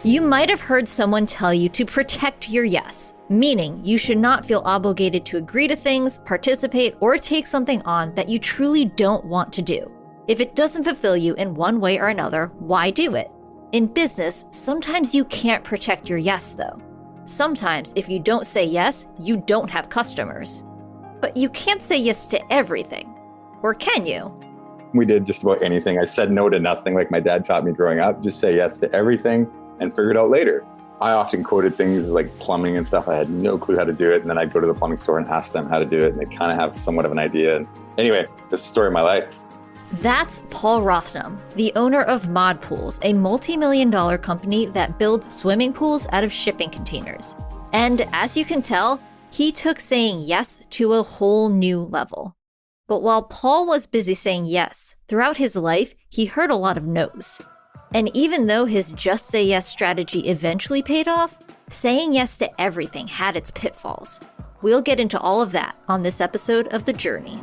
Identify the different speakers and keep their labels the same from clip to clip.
Speaker 1: You might have heard someone tell you to protect your yes, meaning you should not feel obligated to agree to things, participate, or take something on that you truly don't want to do. If it doesn't fulfill you in one way or another, why do it? In business, sometimes you can't protect your yes, though. Sometimes, if you don't say yes, you don't have customers. But you can't say yes to everything. Or can you?
Speaker 2: We did just about anything. I said no to nothing, like my dad taught me growing up. Just say yes to everything and figure it out later. I often quoted things like plumbing and stuff. I had no clue how to do it. And then I'd go to the plumbing store and ask them how to do it. And they kind of have somewhat of an idea. And anyway, this is the story of my life.
Speaker 1: That's Paul Rathnam, the owner of ModPools, a multi-million-dollar company that builds swimming pools out of shipping containers. And as you can tell, he took saying yes to a whole new level. But while Paul was busy saying yes, throughout his life, he heard a lot of no's. And even though his just say yes strategy eventually paid off, saying yes to everything had its pitfalls. We'll get into all of that on this episode of The Journey.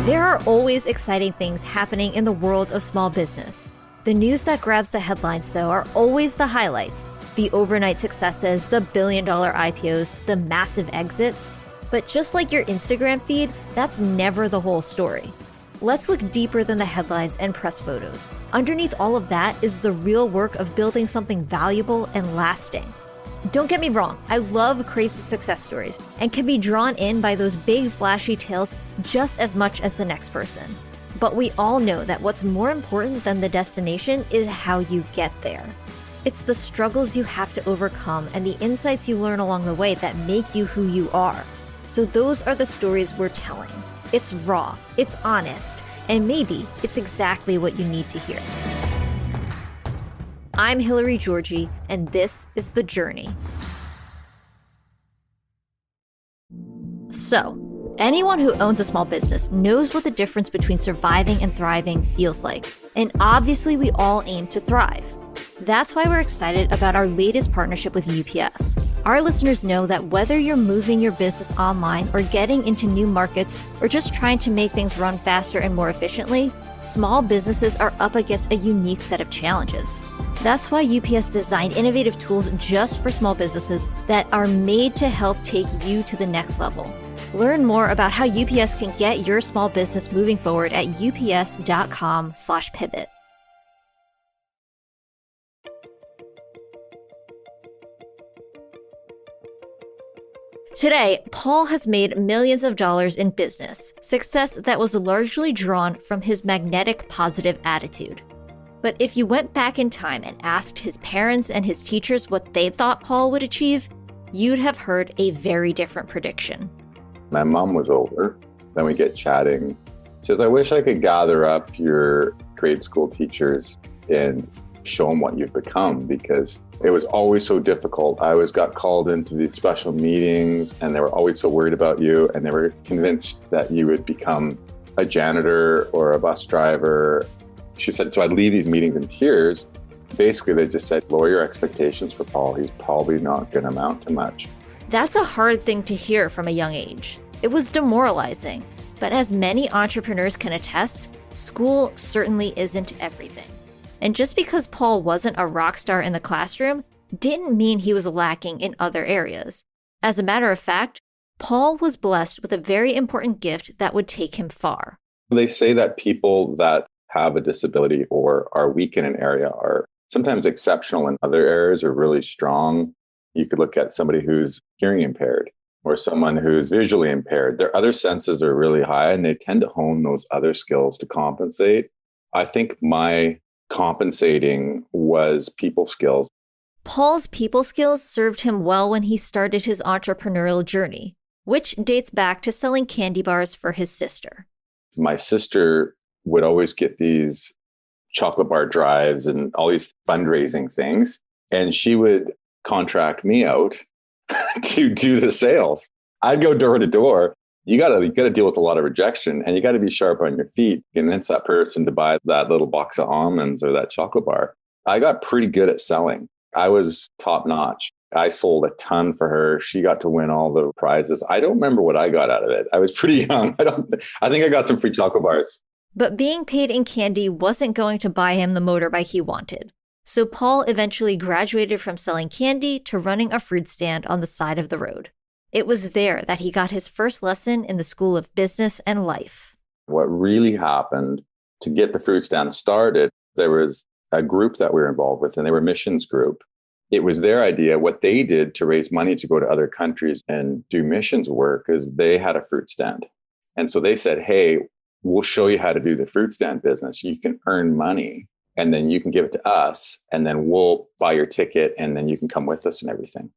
Speaker 1: There are always exciting things happening in the world of small business. The news that grabs the headlines, though, are always the highlights. The overnight successes, the billion-dollar IPOs, the massive exits. But just like your Instagram feed, that's never the whole story. Let's look deeper than the headlines and press photos. Underneath all of that is the real work of building something valuable and lasting. Don't get me wrong, I love crazy success stories and can be drawn in by those big flashy tales just as much as the next person. But we all know that what's more important than the destination is how you get there. It's the struggles you have to overcome and the insights you learn along the way that make you who you are. So those are the stories we're telling. It's raw, it's honest, and maybe it's exactly what you need to hear. I'm Hillary Georgie, and this is The Journey. So, anyone who owns a small business knows what the difference between surviving and thriving feels like. And obviously, we all aim to thrive. That's why we're excited about our latest partnership with UPS. Our listeners know that whether you're moving your business online or getting into new markets or just trying to make things run faster and more efficiently, small businesses are up against a unique set of challenges. That's why UPS designed innovative tools just for small businesses that are made to help take you to the next level. Learn more about how UPS can get your small business moving forward at ups.com/pivot. Today, Paul has made millions of dollars in business, success that was largely drawn from his magnetic positive attitude. But if you went back in time and asked his parents and his teachers what they thought Paul would achieve, you'd have heard a very different prediction.
Speaker 2: My mom was over. Then we get chatting. She says, I wish I could gather up your grade school teachers and show them what you've become, because it was always so difficult. I always got called into these special meetings and they were always so worried about you, and they were convinced that you would become a janitor or a bus driver. She said, so I'd leave these meetings in tears. Basically, they just said, lower your expectations for Paul. He's probably not going to amount to much.
Speaker 1: That's a hard thing to hear from a young age. It was demoralizing. But as many entrepreneurs can attest, school certainly isn't everything. And just because Paul wasn't a rock star in the classroom didn't mean he was lacking in other areas. As a matter of fact, Paul was blessed with a very important gift that would take him far.
Speaker 2: They say that people that have a disability or are weak in an area are sometimes exceptional in other areas or really strong. You could look at somebody who's hearing impaired or someone who's visually impaired. Their other senses are really high and they tend to hone those other skills to compensate. I think my compensating was people skills.
Speaker 1: Paul's people skills served him well when he started his entrepreneurial journey, which dates back to selling candy bars for his sister.
Speaker 2: My sister would always get these chocolate bar drives and all these fundraising things, and she would contract me out to do the sales. I'd go door to door. You gotta deal with a lot of rejection, and you got to be sharp on your feet, convince that person to buy that little box of almonds or that chocolate bar. I got pretty good at selling. I was top notch. I sold a ton for her. She got to win all the prizes. I don't remember what I got out of it. I was pretty young. I think I got some free chocolate bars.
Speaker 1: But being paid in candy wasn't going to buy him the motorbike he wanted. So Paul eventually graduated from selling candy to running a fruit stand on the side of the road. It was there that he got his first lesson in the school of business and life.
Speaker 2: What really happened to get the fruit stand started, there was a group that we were involved with, and they were a missions group. It was their idea. What they did to raise money to go to other countries and do missions work is they had a fruit stand. And so they said, hey, we'll show you how to do the fruit stand business. You can earn money and then you can give it to us and then we'll buy your ticket and then you can come with us and everything.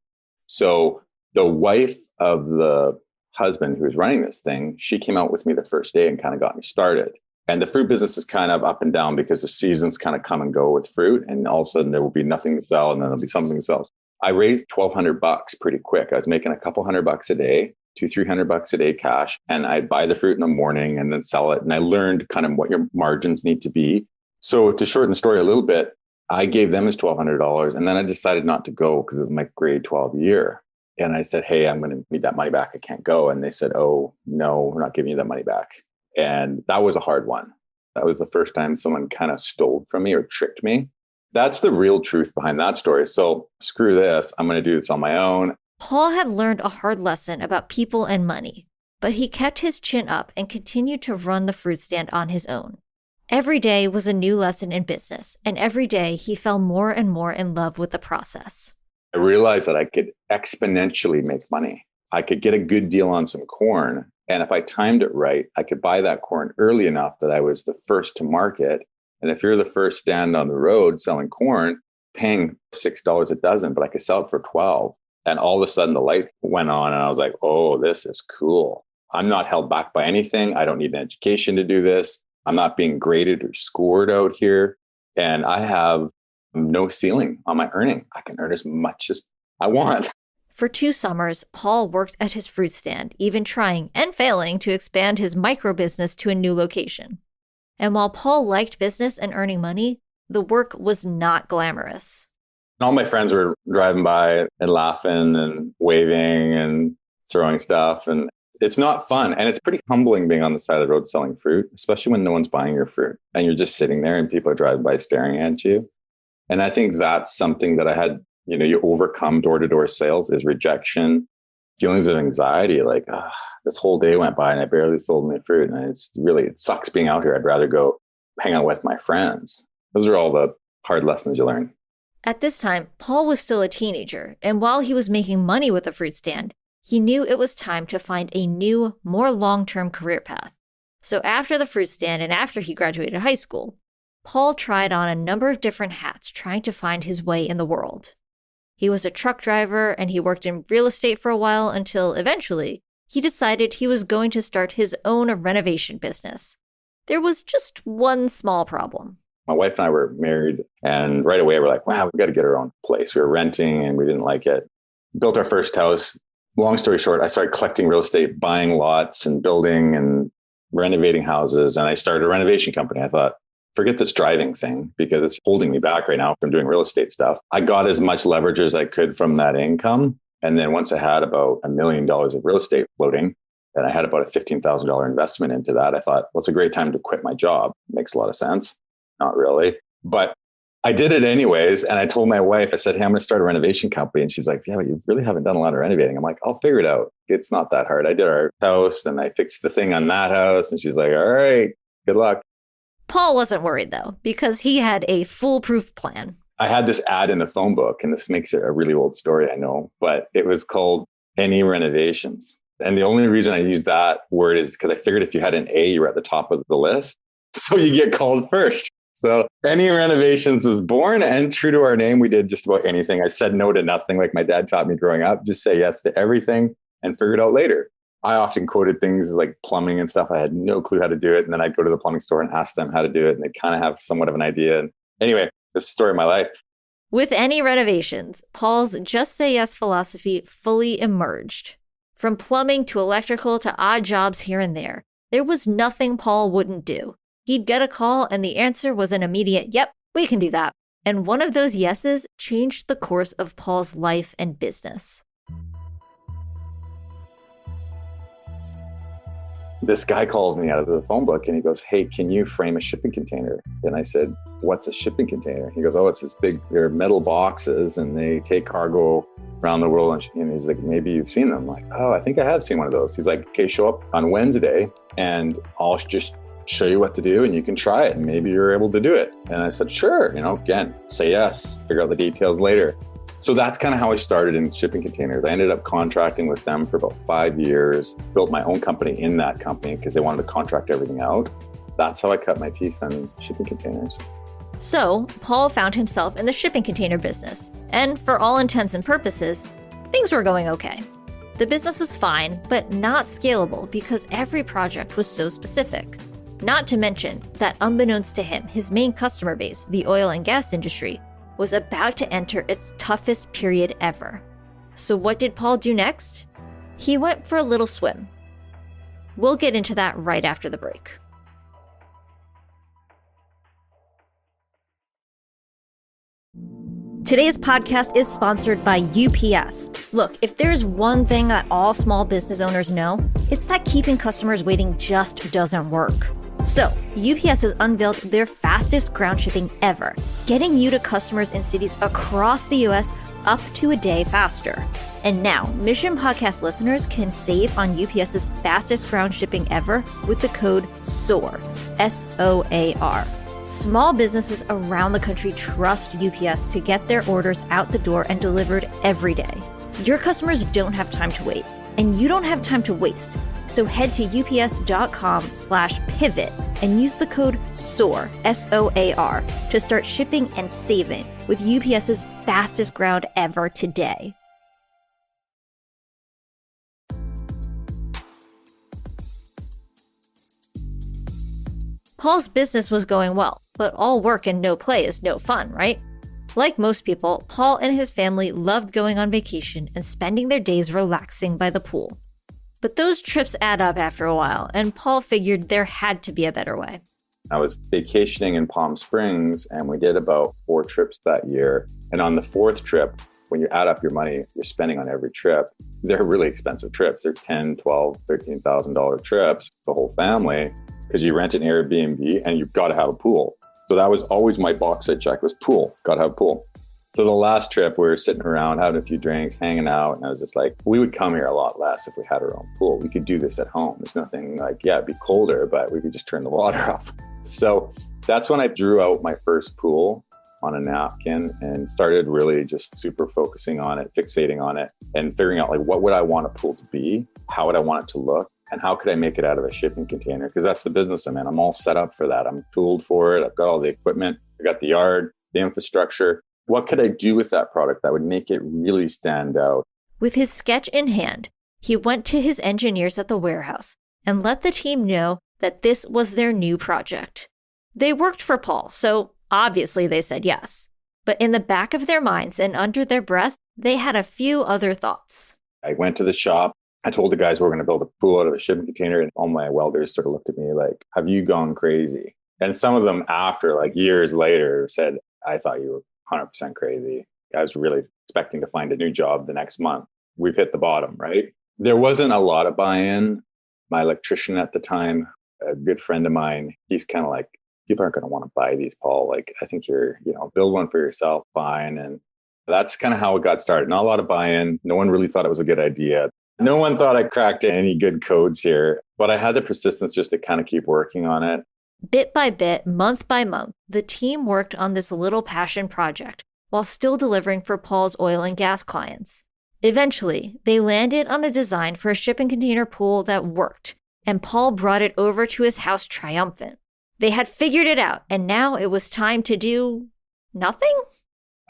Speaker 2: So the wife of the husband who was running this thing, she came out with me the first day and kind of got me started. And the fruit business is kind of up and down because the seasons kind of come and go with fruit. And all of a sudden there will be nothing to sell and then there'll be something to sell. I raised $1,200 pretty quick. I was making a couple $100 a day, $200-300 a day cash. And I'd buy the fruit in the morning and then sell it. And I learned kind of what your margins need to be. So to shorten the story a little bit, I gave them his $1,200 and then I decided not to go because it was my grade 12 year. And I said, hey, I'm going to need that money back. I can't go. And they said, oh, no, we're not giving you that money back. And that was a hard one. That was the first time someone kind of stole from me or tricked me. That's the real truth behind that story. So screw this. I'm going to do this on my own.
Speaker 1: Paul had learned a hard lesson about people and money, but he kept his chin up and continued to run the fruit stand on his own. Every day was a new lesson in business, and every day he fell more and more in love with the process.
Speaker 2: I realized that I could exponentially make money. I could get a good deal on some corn. And if I timed it right, I could buy that corn early enough that I was the first to market. And if you're the first stand on the road selling corn, paying $6 a dozen, but I could sell it for 12. And all of a sudden the light went on and I was like, oh, this is cool. I'm not held back by anything. I don't need an education to do this. I'm not being graded or scored out here. And I have no ceiling on my earning. I can earn as much as I want.
Speaker 1: For 2 summers, Paul worked at his fruit stand, even trying and failing to expand his micro business to a new location. And while Paul liked business and earning money, the work was not glamorous.
Speaker 2: All my friends were driving by and laughing and waving and throwing stuff. And it's not fun. And it's pretty humbling being on the side of the road selling fruit, especially when no one's buying your fruit and you're just sitting there and people are driving by staring at you. And I think that's something that I had, you overcome door-to-door sales is rejection, feelings of anxiety, like this whole day went by and I barely sold any fruit. And it sucks being out here. I'd rather go hang out with my friends. Those are all the hard lessons you learn.
Speaker 1: At this time, Paul was still a teenager. And while he was making money with the fruit stand, he knew it was time to find a new, more long-term career path. So after the fruit stand and after he graduated high school, Paul tried on a number of different hats trying to find his way in the world. He was a truck driver and he worked in real estate for a while until eventually he decided he was going to start his own renovation business. There was just one small problem.
Speaker 2: My wife and I were married and right away we're like, wow, we got to get our own place. We were renting and we didn't like it. Built our first house. Long story short, I started collecting real estate, buying lots and building and renovating houses. And I started a renovation company. I thought, forget this driving thing because it's holding me back right now from doing real estate stuff. I got as much leverage as I could from that income. And then once I had about $1 million of real estate floating, and I had about a $15,000 investment into that, I thought, well, it's a great time to quit my job. Makes a lot of sense. Not really. But I did it anyways. And I told my wife, I said, hey, I'm going to start a renovation company. And she's like, yeah, but you really haven't done a lot of renovating. I'm like, I'll figure it out. It's not that hard. I did our house and I fixed the thing on that house. And she's like, all right, good luck.
Speaker 1: Paul wasn't worried though, because he had a foolproof plan.
Speaker 2: I had this ad in the phone book, and this makes it a really old story, I know, but it was called Any Renovations. And the only reason I used that word is because I figured if you had an A, you were at the top of the list. So you get called first. So Any Renovations was born, and true to our name, we did just about anything. I said no to nothing like my dad taught me growing up. Just say yes to everything and figure it out later. I often quoted things like plumbing and stuff. I had no clue how to do it. And then I'd go to the plumbing store and ask them how to do it. And they kind of have somewhat of an idea. And anyway, this is the story of my life.
Speaker 1: With Any Renovations, Paul's just say yes philosophy fully emerged. From plumbing to electrical to odd jobs here and there was nothing Paul wouldn't do. He'd get a call and the answer was an immediate, yep, we can do that. And one of those yeses changed the course of Paul's life and business.
Speaker 2: This guy calls me out of the phone book and he goes, "Hey, can you frame a shipping container?" And I said, "What's a shipping container?" He goes, "Oh, it's this big, they're metal boxes and they take cargo around the world." And he's like, "Maybe you've seen them." I'm like, "Oh, I think I have seen one of those." He's like, "Okay, show up on Wednesday and I'll just show you what to do and you can try it and maybe you're able to do it." And I said, "Sure." Again, say yes, figure out the details later. So that's kind of how I started in shipping containers. I ended up contracting with them for about 5 years, built my own company in that company because they wanted to contract everything out. That's how I cut my teeth on shipping containers.
Speaker 1: So, Paul found himself in the shipping container business, and for all intents and purposes, things were going okay. The business was fine, but not scalable because every project was so specific. Not to mention that unbeknownst to him, his main customer base, the oil and gas industry, was about to enter its toughest period ever. So what did Paul do next? He went for a little swim. We'll get into that right after the break. Today's podcast is sponsored by UPS. Look, if there's one thing that all small business owners know, it's that keeping customers waiting just doesn't work. So, UPS has unveiled their fastest ground shipping ever, getting you to customers in cities across the US up to a day faster. And now, Mission Podcast listeners can save on UPS's fastest ground shipping ever with the code SOAR, SOAR. Small businesses around the country trust UPS to get their orders out the door and delivered every day. Your customers don't have time to wait, and you don't have time to waste. So head to ups.com/pivot and use the code SOAR, SOAR, to start shipping and saving with UPS's fastest ground ever today. Paul's business was going well, but all work and no play is no fun, right? Like most people, Paul and his family loved going on vacation and spending their days relaxing by the pool. But those trips add up after a while, and Paul figured there had to be a better way.
Speaker 2: I was vacationing in Palm Springs and we did about 4 trips that year. And on the 4th trip, when you add up your money you're spending on every trip, they're really expensive trips. They're $10,000, $12,000, $13,000 trips, the whole family, because you rent an Airbnb and you've got to have a pool. So that was always my box I checked was pool, got to have a pool. So the last trip, we were sitting around, having a few drinks, hanging out. And I was just like, we would come here a lot less if we had our own pool. We could do this at home. There's nothing like, yeah, it'd be colder, but we could just turn the water off. So that's when I drew out my first pool on a napkin and started really just super focusing on it, fixating on it, and figuring out like, what would I want a pool to be? How would I want it to look? And how could I make it out of a shipping container? Because that's the business I'm in. I'm all set up for that. I'm tooled for it. I've got all the equipment. I got the yard, the infrastructure. What could I do with that product that would make it really stand out?
Speaker 1: With his sketch in hand, he went to his engineers at the warehouse and let the team know that this was their new project. They worked for Paul, so obviously they said yes. But in the back of their minds and under their breath, they had a few other thoughts.
Speaker 2: I went to the shop. I told the guys we're going to build a pool out of a shipping container, and all my welders sort of looked at me like, have you gone crazy? And some of them after, like years later, said, I thought you were 100% crazy. I was really expecting to find a new job the next month. We've hit the bottom, right? There wasn't a lot of buy-in. My electrician at the time, a good friend of mine, he's kind of like, people aren't going to want to buy these, Paul. Like, I think build one for yourself, fine. And that's kind of how it got started. Not a lot of buy-in. No one really thought it was a good idea. No one thought I cracked any good codes here, but I had the persistence just to kind of keep working on it.
Speaker 1: Bit by bit, month by month, the team worked on this little passion project while still delivering for Paul's oil and gas clients. Eventually, they landed on a design for a shipping container pool that worked, and Paul brought it over to his house triumphant. They had figured it out, and now it was time to do nothing?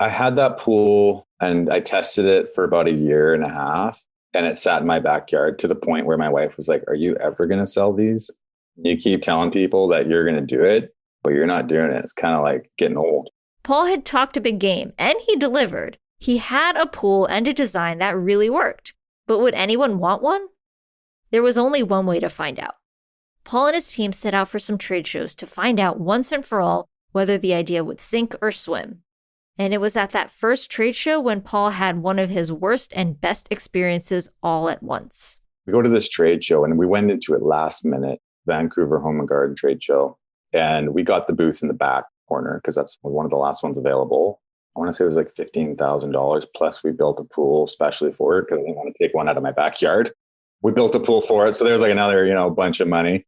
Speaker 2: I had that pool and I tested it for about 1.5 years, and it sat in my backyard to the point where my wife was like, are you ever going to sell these? You keep telling people that you're going to do it, but you're not doing it. It's kind of like getting old.
Speaker 1: Paul had talked a big game, and he delivered. He had a pool and a design that really worked. But would anyone want one? There was only one way to find out. Paul and his team set out for some trade shows to find out once and for all whether the idea would sink or swim. And it was at that first trade show when Paul had one of his worst and best experiences all at once.
Speaker 2: We go to this trade show and we went into it last minute, Vancouver Home and Garden Trade Show. And we got the booth in the back corner because that's one of the last ones available. I want to say it was like $15,000. Plus we built a pool especially for it because I didn't want to take one out of my backyard. We built a pool for it. So there's like another, bunch of money.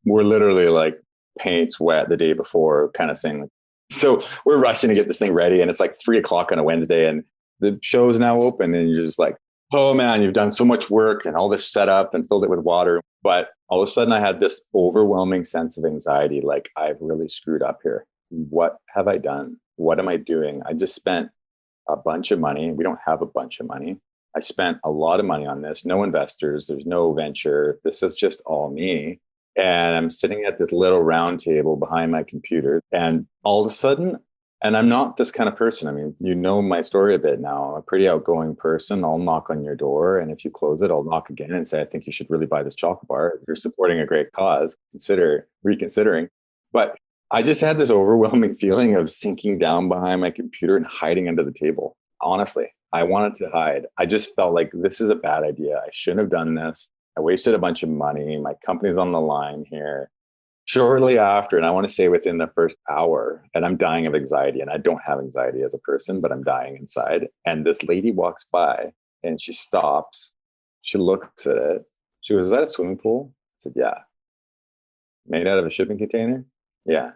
Speaker 2: We're literally like paint's wet the day before kind of thing. So we're rushing to get this thing ready. And it's like 3:00 on a Wednesday and the show is now open. And you're just like, oh man, you've done so much work and all this setup and filled it with water. But all of a sudden I had this overwhelming sense of anxiety. Like I've really screwed up here. What have I done? What am I doing? I just spent a bunch of money. We don't have a bunch of money. I spent a lot of money on this. No investors. There's no venture. This is just all me. And I'm sitting at this little round table behind my computer. And all of a sudden, and I'm not this kind of person. I mean, you know my story a bit now. I'm a pretty outgoing person. I'll knock on your door. And if you close it, I'll knock again and say, I think you should really buy this chocolate bar. If you're supporting a great cause, consider reconsidering. But I just had this overwhelming feeling of sinking down behind my computer and hiding under the table. Honestly, I wanted to hide. I just felt like this is a bad idea. I shouldn't have done this. I wasted a bunch of money. My company's on the line here. Shortly after, and I want to say within the first hour, and I'm dying of anxiety, and I don't have anxiety as a person, but I'm dying inside. And this lady walks by and she stops. She looks at it. She goes, is that a swimming pool? I said, yeah. Made out of a shipping container? Yeah.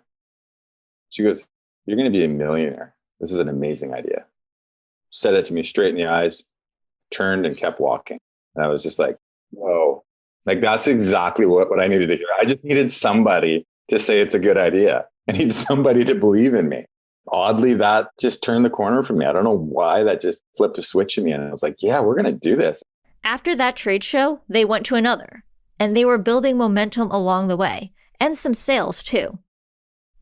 Speaker 2: She goes, you're going to be a millionaire. This is an amazing idea. Said it to me straight in the eyes, turned and kept walking. And I was just like, whoa, like that's exactly what I needed to hear. I just needed somebody to say it's a good idea. I need somebody to believe in me. Oddly, that just turned the corner for me. I don't know why that just flipped a switch in me. And I was like, yeah, we're going to do this.
Speaker 1: After that trade show, they went to another, and they were building momentum along the way, and some sales too.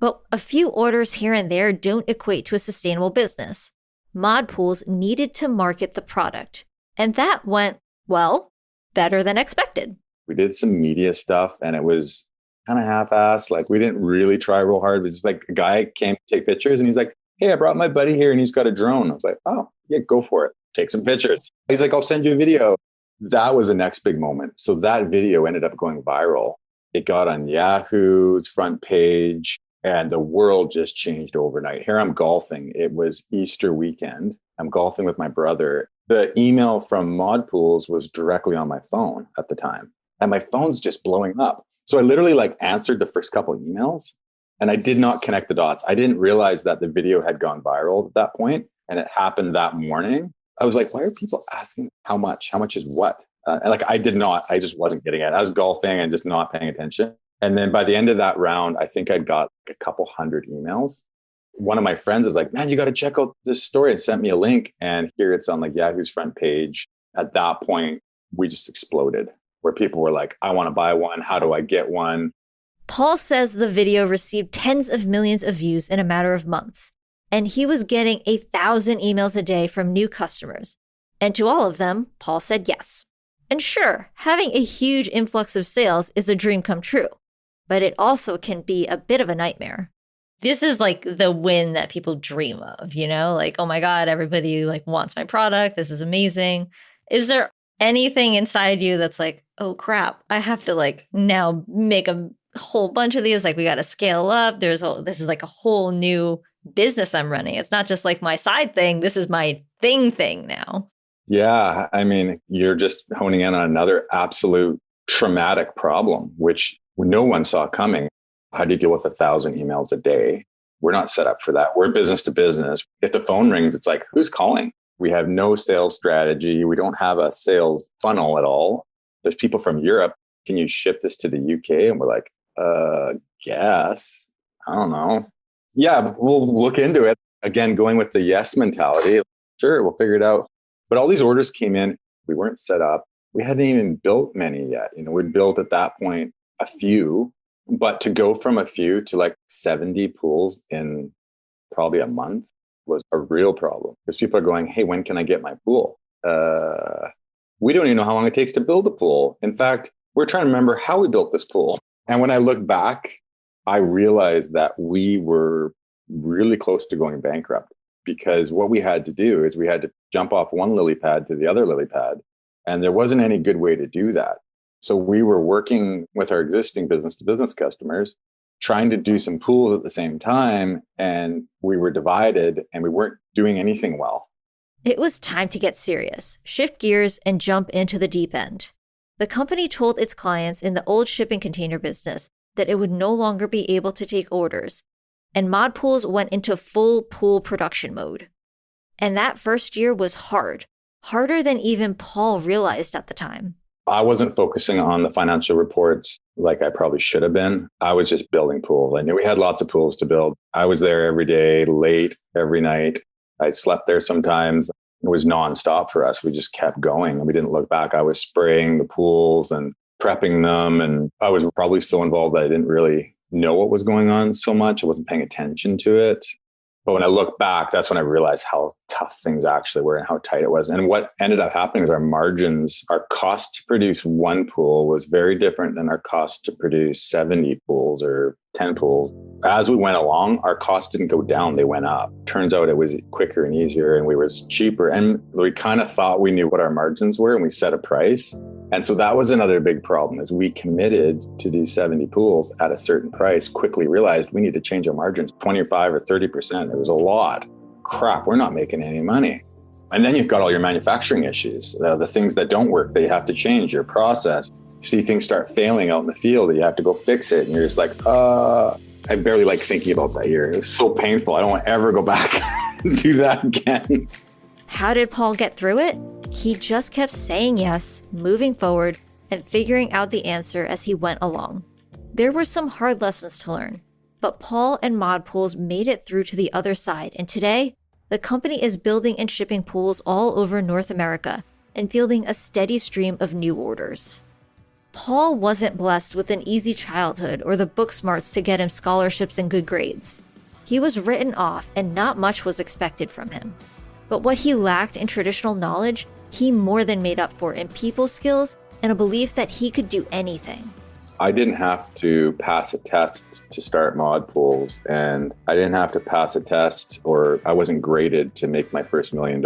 Speaker 1: But a few orders here and there don't equate to a sustainable business. ModPools needed to market the product, and that went, well, better than expected.
Speaker 2: We did some media stuff and it was kind of half-assed. Like we didn't really try real hard. It was just like a guy came to take pictures and he's like, hey, I brought my buddy here and he's got a drone. I was like, oh, yeah, go for it. Take some pictures. He's like, I'll send you a video. That was the next big moment. So that video ended up going viral. It got on Yahoo's front page and the world just changed overnight. Here I'm golfing. It was Easter weekend. I'm golfing with my brother. The email from ModPools was directly on my phone at the time. And my phone's just blowing up. So I literally answered the first couple of emails and I did not connect the dots. I didn't realize that the video had gone viral at that point and it happened that morning. I was like, why are people asking how much? How much is what? I just wasn't getting it. I was golfing and just not paying attention. And then by the end of that round, I think I got a couple hundred emails. One of my friends is like, man, you got to check out this story, and sent me a link. And here it's on Yahoo's front page. At that point, we just exploded where people were like, I want to buy one. How do I get one?
Speaker 1: Paul says the video received tens of millions of views in a matter of months, and he was getting 1,000 emails a day from new customers. And to all of them, Paul said yes. And sure, having a huge influx of sales is a dream come true, but it also can be a bit of a nightmare.
Speaker 3: This is the win that people dream of, oh my God, everybody wants my product. This is amazing. Is there anything inside you that's like, oh crap, I have to now make a whole bunch of these. We got to scale up. This is a whole new business I'm running. It's not just my side thing. This is my thing now.
Speaker 2: Yeah. I mean, you're just honing in on another absolute traumatic problem, which no one saw coming. How do you deal with 1,000 emails a day? We're not set up for that. We're business to business. If the phone rings, it's like, who's calling? We have no sales strategy. We don't have a sales funnel at all. There's people from Europe. Can you ship this to the UK? And we're like, guess. I don't know. Yeah, we'll look into it. Again, going with the yes mentality. Sure, we'll figure it out. But all these orders came in. We weren't set up. We hadn't even built many yet. We'd built at that point a few. But to go from a few to 70 pools in probably a month was a real problem because people are going, hey, when can I get my pool? We don't even know how long it takes to build a pool. In fact, we're trying to remember how we built this pool. And when I look back, I realized that we were really close to going bankrupt because what we had to do is we had to jump off one lily pad to the other lily pad. And there wasn't any good way to do that. So we were working with our existing business to business customers, trying to do some pools at the same time. And we were divided and we weren't doing anything well.
Speaker 1: It was time to get serious, shift gears, and jump into the deep end. The company told its clients in the old shipping container business that it would no longer be able to take orders, and ModPools went into full pool production mode. And that first year was hard, harder than even Paul realized at the time.
Speaker 2: I wasn't focusing on the financial reports like I probably should have been. I was just building pools. I knew we had lots of pools to build. I was there every day, late, every night. I slept there sometimes. It was nonstop for us. We just kept going and we didn't look back. I was spraying the pools and prepping them. And I was probably so involved that I didn't really know what was going on so much. I wasn't paying attention to it. But when I look back, that's when I realized how tough things actually were and how tight it was. And what ended up happening is our margins, our cost to produce one pool was very different than our cost to produce 70 pools or 10 pools. As we went along, our costs didn't go down, they went up. Turns out it was quicker and easier and we were cheaper. And we kind of thought we knew what our margins were and we set a price. And so that was another big problem is we committed to these 70 pools at a certain price, quickly realized we need to change our margins 25 or 30%. It was a lot. Crap, we're not making any money. And then you've got all your manufacturing issues, the things that don't work that you have to change, your process. You see things start failing out in the field that you have to go fix it. And you're just like, I barely like thinking about that year. It's so painful. I don't want to ever go back and do that again.
Speaker 1: How did Paul get through it? He just kept saying yes, moving forward, and figuring out the answer as he went along. There were some hard lessons to learn, but Paul and ModPools made it through to the other side, and today, the company is building and shipping pools all over North America and fielding a steady stream of new orders. Paul wasn't blessed with an easy childhood or the book smarts to get him scholarships and good grades. He was written off and not much was expected from him. But what he lacked in traditional knowledge, he more than made up for in people skills and a belief that he could do anything.
Speaker 2: I didn't have to pass a test to start ModPools, and I didn't have to pass a test or I wasn't graded to make my first $1 million.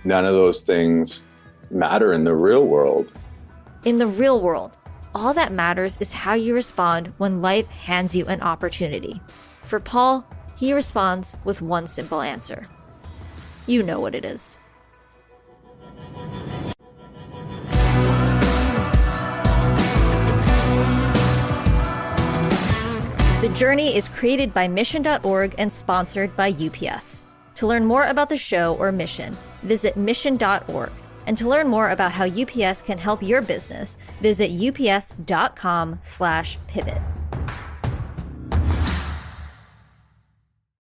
Speaker 2: None of those things matter in the real world.
Speaker 1: In the real world, all that matters is how you respond when life hands you an opportunity. For Paul, he responds with one simple answer. You know what it is. The Journey is created by Mission.org and sponsored by UPS. To learn more about the show or mission, visit Mission.org. And to learn more about how UPS can help your business, visit ups.com/pivot.